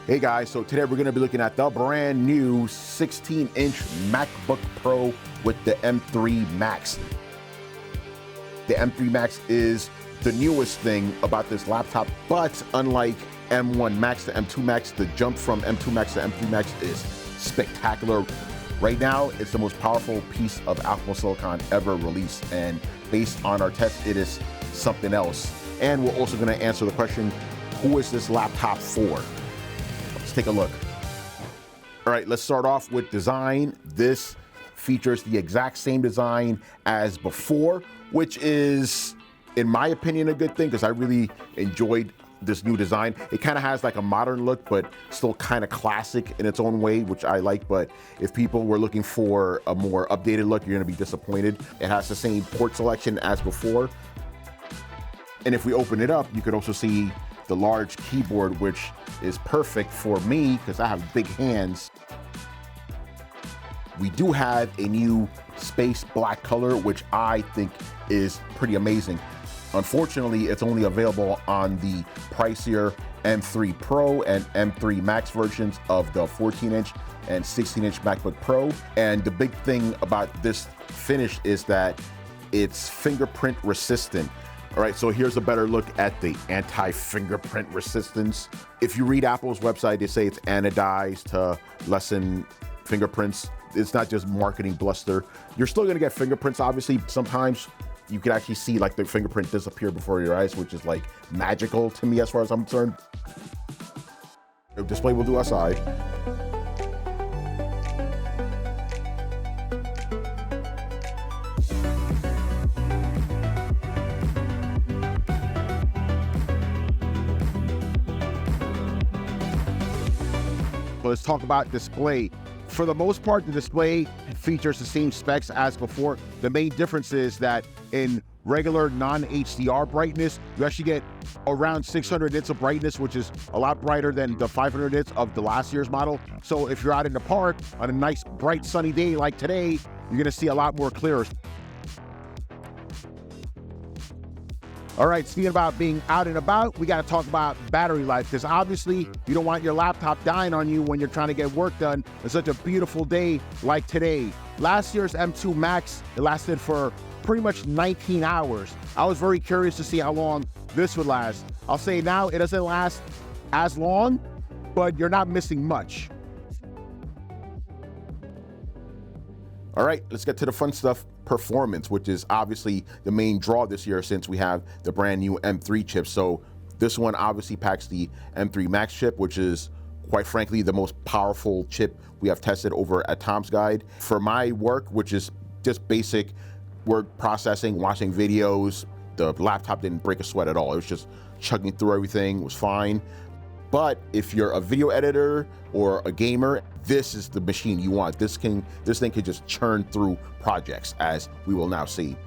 Hey guys, so today we're going to be looking at the brand new 16-inch MacBook Pro with the M3 Max. The M3 Max is the newest thing about this laptop, but unlike M1 Max to M2 Max, the jump from M2 Max to M3 Max is spectacular. Right now, it's the most powerful piece of Apple Silicon ever released, and based on our test, it is something else. And we're also going to answer the question, who is this laptop for? Let's take a look. All right, let's start off with design. This features the exact same design as before, which is, in my opinion, a good thing because I really enjoyed this new design. It kind of has like a modern look, but still kind of classic in its own way, which I like. But if people were looking for a more updated look, you're gonna be disappointed. It has the same port selection as before. And if we open it up, you could also see the large keyboard, which is perfect for me because I have big hands. We do have a new space black color, which I think is pretty amazing. Unfortunately, it's only available on the pricier M3 Pro and M3 Max versions of the 14-inch and 16-inch MacBook Pro. And the big thing about this finish is that it's fingerprint resistant. All right, so here's a better look at the anti-fingerprint resistance. If you read Apple's website, they say it's anodized to lessen fingerprints. It's not just marketing bluster. You're still gonna get fingerprints, obviously. Sometimes you can actually see like the fingerprint disappear before your eyes, which is like magical to me as far as I'm concerned. The display will do outside. Let's talk about display. For the most part, the display features the same specs as before. The main difference is that in regular non-HDR brightness, you actually get around 600 nits of brightness, which is a lot brighter than the 500 nits of the last year's model. So if you're out in the park on a nice, bright, sunny day like today, you're gonna see a lot more clearer. All right, speaking about being out and about, we gotta talk about battery life, because obviously you don't want your laptop dying on you when you're trying to get work done on such a beautiful day like today. Last year's M2 Max, it lasted for pretty much 19 hours. I was very curious to see how long this would last. I'll say now it doesn't last as long, but you're not missing much. All right, let's get to the fun stuff. Performance, which is obviously the main draw this year since we have the brand new M3 chip. So this one obviously packs the M3 Max chip, which is quite frankly the most powerful chip we have tested over at Tom's Guide. For my work, which is just basic word processing, watching videos, the laptop didn't break a sweat at all. It was just chugging through everything, it was fine. But if you're a video editor or a gamer, this is the machine you want. This thing can just churn through projects, as we will now see.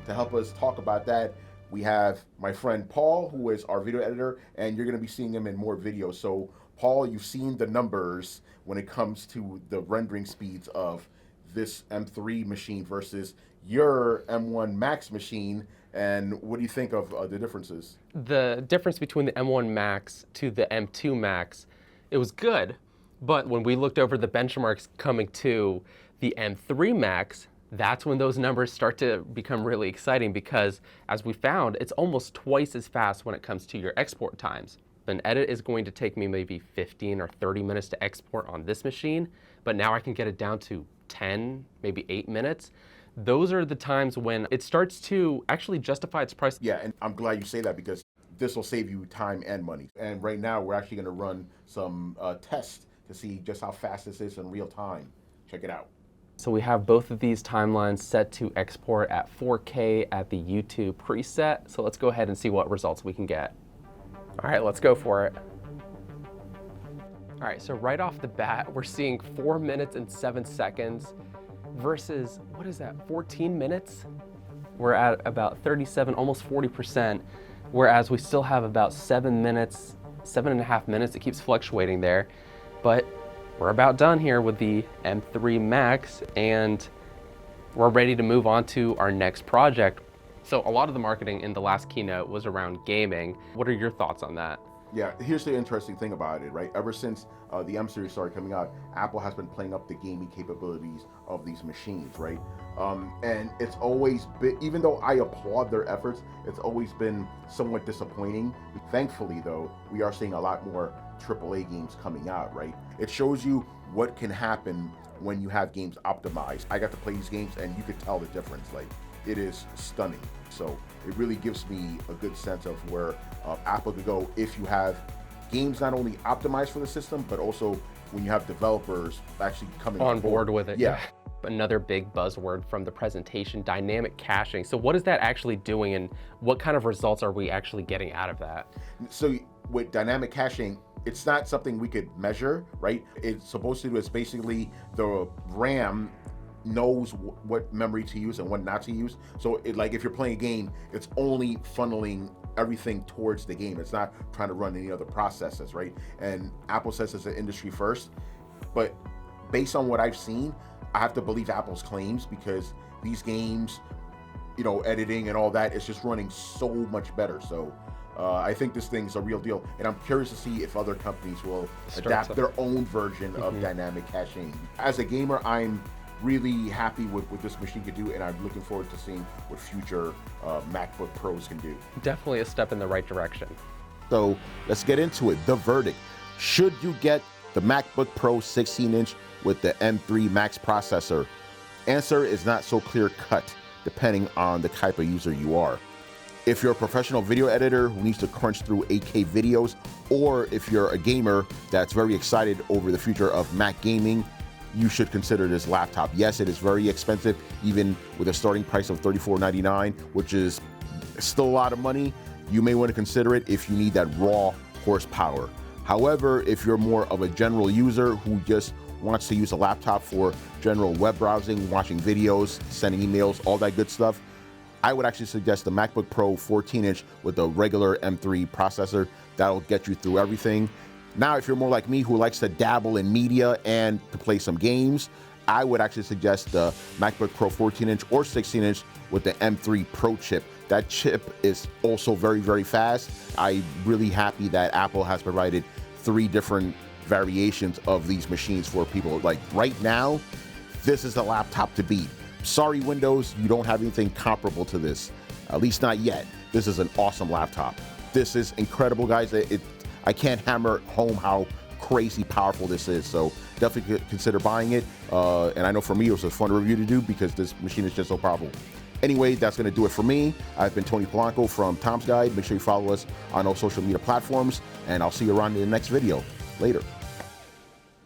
To help us talk about that, we have my friend Paul, who is our video editor, and you're gonna be seeing him in more videos. So Paul, you've seen the numbers when it comes to the rendering speeds of this M3 machine versus your M1 Max machine. And what do you think of the differences? The difference between the M1 Max to the M2 Max, it was good, but when we looked over the benchmarks coming to the M3 Max, that's when those numbers start to become really exciting because, as we found, it's almost twice as fast when it comes to your export times. An edit is going to take me maybe 15 or 30 minutes to export on this machine, but now I can get it down to 10, maybe 8 minutes. Those are the times when it starts to actually justify its price. Yeah, and I'm glad you say that because this will save you time and money. And right now, we're actually gonna run some tests to see just how fast this is in real time. Check it out. So we have both of these timelines set to export at 4K at the YouTube preset. So let's go ahead and see what results we can get. All right, let's go for it. All right, so right off the bat, we're seeing 4 minutes and 7 seconds versus, what is that, 14 minutes? We're at about 37, almost 40%, whereas we still have about 7 minutes, 7.5 minutes. It keeps fluctuating there, but we're about done here with the M3 Max, and we're ready to move on to our next project. So a lot of the marketing in the last keynote was around gaming. What are your thoughts on that? Yeah, here's the interesting thing about it, right? Ever since the M series started coming out, Apple has been playing up the gaming capabilities of these machines, right? And it's always been, even though I applaud their efforts, it's always been somewhat disappointing. Thankfully, though, we are seeing a lot more AAA games coming out, right? It shows you what can happen when you have games optimized. I got to play these games and you could tell the difference. Like, it is stunning. So it really gives me a good sense of where Apple could go if you have games not only optimized for the system, but also when you have developers actually coming on board with it. Yeah. Another big buzzword from the presentation, dynamic caching. So what is that actually doing, and what kind of results are we actually getting out of that? So with dynamic caching, it's not something we could measure, right? It's supposed to do is basically the RAM knows what memory to use and what not to use. So like if you're playing a game, it's only funneling everything towards the game. It's not trying to run any other processes, right? And Apple says it's an industry first, but based on what I've seen, I have to believe Apple's claims, because these games, you know, editing and all that, it's just running so much better. So I think this thing's a real deal, and I'm curious to see if other companies will adapt their own version of dynamic caching. As a gamer, I'm really happy with what this machine can do, and I'm looking forward to seeing what future MacBook Pros can do. Definitely a step in the right direction. So let's get into it. The verdict. Should you get the MacBook Pro 16-inch with the M3 Max processor? Answer is not so clear-cut, depending on the type of user you are. If you're a professional video editor who needs to crunch through 8K videos, or if you're a gamer that's very excited over the future of Mac gaming, you should consider this laptop. Yes, it is very expensive, even with a starting price of $34.99, which is still a lot of money. You may want to consider it if you need that raw horsepower. However, if you're more of a general user who just wants to use a laptop for general web browsing, watching videos, sending emails, all that good stuff, I would actually suggest the MacBook Pro 14-inch with the regular M3 processor. That'll get you through everything. Now, if you're more like me who likes to dabble in media and to play some games, I would actually suggest the MacBook Pro 14-inch or 16-inch with the M3 Pro chip. That chip is also very, very fast. I'm really happy that Apple has provided 3 different variations of these machines for people. Like right now, this is the laptop to beat. Sorry, Windows, you don't have anything comparable to this, at least not yet. This is an awesome laptop. This is incredible, guys. I can't hammer home how crazy powerful this is, so definitely consider buying it. And I know for me, it was a fun review to do because this machine is just so powerful. Anyway, that's going to do it for me. I've been Tony Polanco from Tom's Guide. Make sure you follow us on all social media platforms, and I'll see you around in the next video. Later.